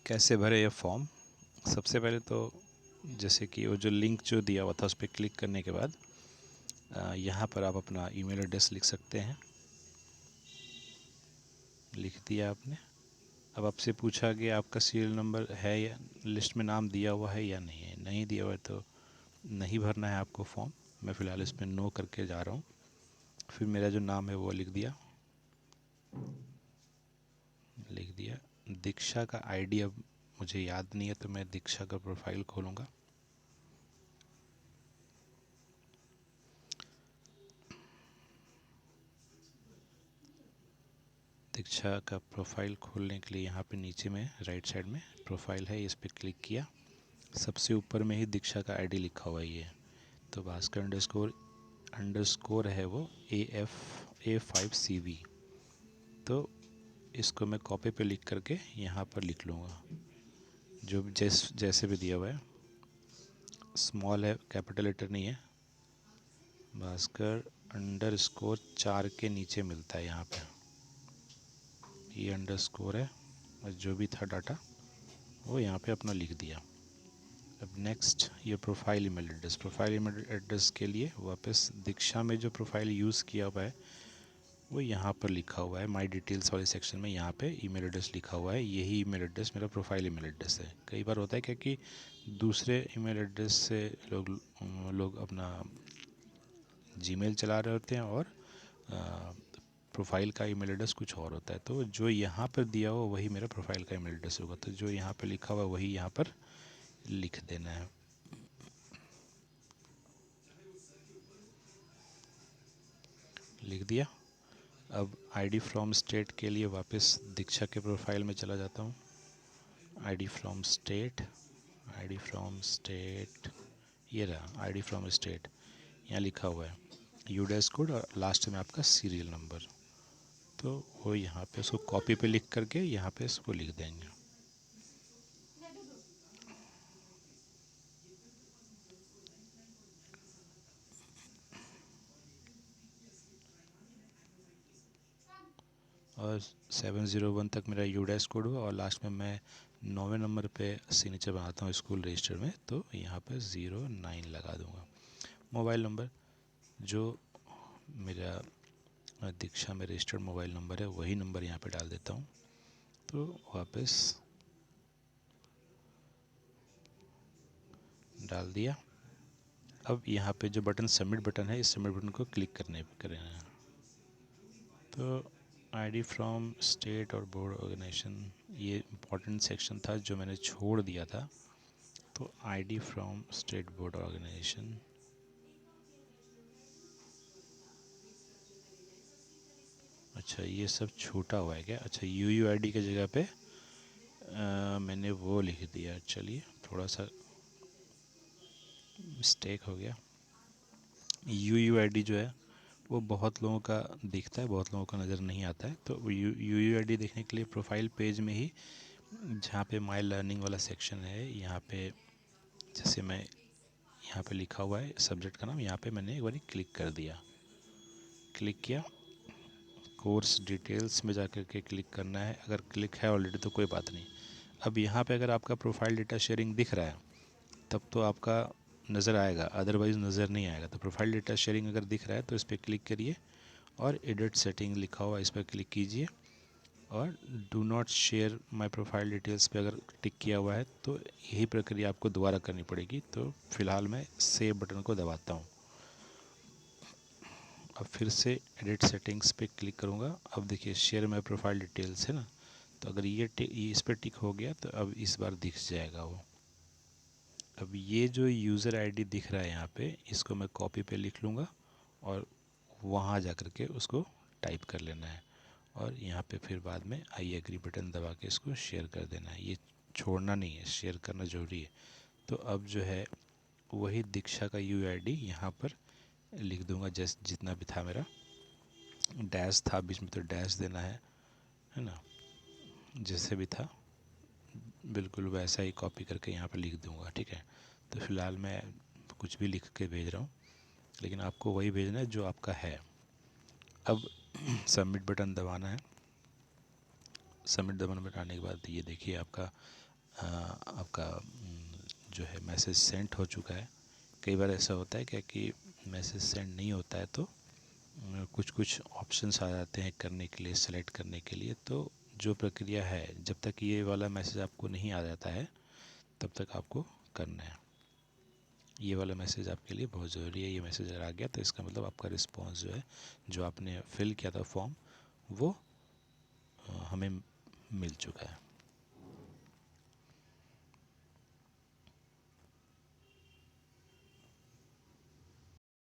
कैसे भरे ये फॉर्म। सबसे पहले तो जैसे कि वो जो लिंक जो दिया हुआ था उस पर क्लिक करने के बाद यहाँ पर आप अपना ईमेल एड्रेस लिख सकते हैं। लिख दिया आपने। अब आपसे पूछा कि आपका सीरियल नंबर है या लिस्ट में नाम दिया हुआ है या नहीं है। नहीं दिया हुआ है तो नहीं भरना है आपको फॉर्म। मैं फ़िलहाल इसमें नो करके जा रहा हूँ। फिर मेरा जो नाम है वो लिख दिया। दीक्षा का आईडी अब मुझे याद नहीं है तो मैं दीक्षा का प्रोफाइल खोलूँगा। दीक्षा का प्रोफाइल खोलने के लिए यहाँ पे नीचे में राइट साइड में प्रोफाइल है, इस पर क्लिक किया। सबसे ऊपर में ही दीक्षा का आईडी लिखा हुआ है ये। तो भास्कर अंडरस्कोर है वो AF5CV। तो इसको मैं कॉपी पे लिख करके यहाँ पर लिख लूँगा। जो जैसे भी दिया हुआ है, स्मॉल है, कैपिटल लेटर नहीं है। भास्कर अंडरस्कोर 4 के नीचे मिलता है यहाँ पे, ये अंडरस्कोर है। और जो भी था डाटा वो यहाँ पे अपना लिख दिया। अब नेक्स्ट ये प्रोफाइल ईमेल एड्रेस के लिए वापस दीक्षा में जो प्रोफाइल यूज़ किया हुआ है वो यहाँ पर लिखा हुआ है। माय डिटेल्स वाले सेक्शन में यहाँ पे ईमेल एड्रेस लिखा हुआ है। यही ईमेल एड्रेस मेरा प्रोफाइल ईमेल एड्रेस है। कई बार होता है क्या कि दूसरे ईमेल एड्रेस से लोग अपना जीमेल चला रहे होते हैं और प्रोफाइल का ईमेल एड्रेस कुछ और होता है। तो जो यहाँ पर दिया हुआ वही मेरा प्रोफाइल का ईमेल एड्रेस होगा। तो जो यहाँ पर लिखा हुआ वही यहाँ पर लिख देना है। लिख दिया। अब आईडी फ्रॉम स्टेट के लिए वापस दीक्षा के प्रोफाइल में चला जाता हूँ। आईडी फ्रॉम स्टेट ये रहा। आईडी फ्रॉम स्टेट यहाँ लिखा हुआ है यूडेस कोड और लास्ट में आपका सीरियल नंबर। तो वो यहाँ पे उसको कॉपी पे लिख करके यहाँ पे इसको लिख देंगे। और 701 तक मेरा यूडेस कोड हुआ और लास्ट में मैं 9वें नंबर पे सिग्नेचर बनाता हूँ स्कूल रजिस्टर में। तो यहाँ पे 09 लगा दूँगा। मोबाइल नंबर जो मेरा दीक्षा में रजिस्टर्ड मोबाइल नंबर है वही नंबर यहाँ पे डाल देता हूँ। तो वापस डाल दिया। अब यहाँ पे जो बटन सबमिट बटन है इस सबमिट बटन को क्लिक करना है। तो आईडी फ्रॉम स्टेट और बोर्ड ऑर्गेनाइजेशन ये इम्पोर्टेंट सेक्शन था जो मैंने छोड़ दिया था। तो ID from state board organisation अच्छा ये सब छूटा हुआ है क्या। अच्छा UUID की जगह पे मैंने वो लिख दिया। चलिए थोड़ा सा मिस्टेक हो गया। UUID जो है वो बहुत लोगों का दिखता है, बहुत लोगों का नज़र नहीं आता है। तो UUID देखने के लिए प्रोफाइल पेज में ही जहाँ पे माय लर्निंग वाला सेक्शन है यहाँ पे जैसे मैं यहाँ पे लिखा हुआ है सब्जेक्ट का नाम, यहाँ पे मैंने एक बार क्लिक कर दिया। क्लिक किया। कोर्स डिटेल्स में जाकर के क्लिक करना है। अगर क्लिक है ऑलरेडी तो कोई बात नहीं। अब यहाँ पे अगर आपका प्रोफाइल डेटा शेयरिंग दिख रहा है तब तो आपका नज़र आएगा, अदरवाइज़ नज़र नहीं आएगा। तो प्रोफाइल डेटा शेयरिंग अगर दिख रहा है तो इस पर क्लिक करिए और एडिट सेटिंग लिखा हुआ इस पर क्लिक कीजिए और do not share my profile details पे अगर टिक किया हुआ है तो यही प्रक्रिया आपको दोबारा करनी पड़ेगी। तो फ़िलहाल मैं सेव बटन को दबाता हूँ। अब फिर से एडिट सेटिंग्स पे क्लिक करूँगा। अब देखिए शेयर माय प्रोफाइल डिटेल्स है ना, तो अगर ये इस पर टिक हो गया तो अब इस बार दिख जाएगा वो। अब ये जो यूज़र आईडी दिख रहा है यहाँ पे इसको मैं कॉपी पे लिख लूँगा और वहाँ जा कर के उसको टाइप कर लेना है और यहाँ पे फिर बाद में आई एग्री बटन दबा के इसको शेयर कर देना है। ये छोड़ना नहीं है, शेयर करना ज़रूरी है। तो अब जो है वही दीक्षा का UID यहाँ पर लिख दूँगा जैसे जितना भी था मेरा। डैश था बीच में तो डैश देना है ना। जैसे भी था बिल्कुल वैसा ही कॉपी करके यहाँ पर लिख दूँगा। ठीक है। तो फ़िलहाल मैं कुछ भी लिख के भेज रहा हूँ लेकिन आपको वही भेजना है जो आपका है। अब सबमिट बटन दबाना है। सबमिट बटन दबाने के बाद ये देखिए आपका आपका जो है मैसेज सेंड हो चुका है। कई बार ऐसा होता है क्या कि मैसेज सेंड नहीं होता है तो कुछ कुछ ऑप्शंस आ जाते हैं करने के लिए, सेलेक्ट करने के लिए। तो जो प्रक्रिया है, जब तक ये वाला मैसेज आपको नहीं आ जाता है तब तक आपको करना है। ये वाला मैसेज आपके लिए बहुत ज़रूरी है। ये मैसेज अगर आ गया तो इसका मतलब आपका रिस्पॉन्स जो है, जो आपने फिल किया था फॉर्म, वो हमें मिल चुका है।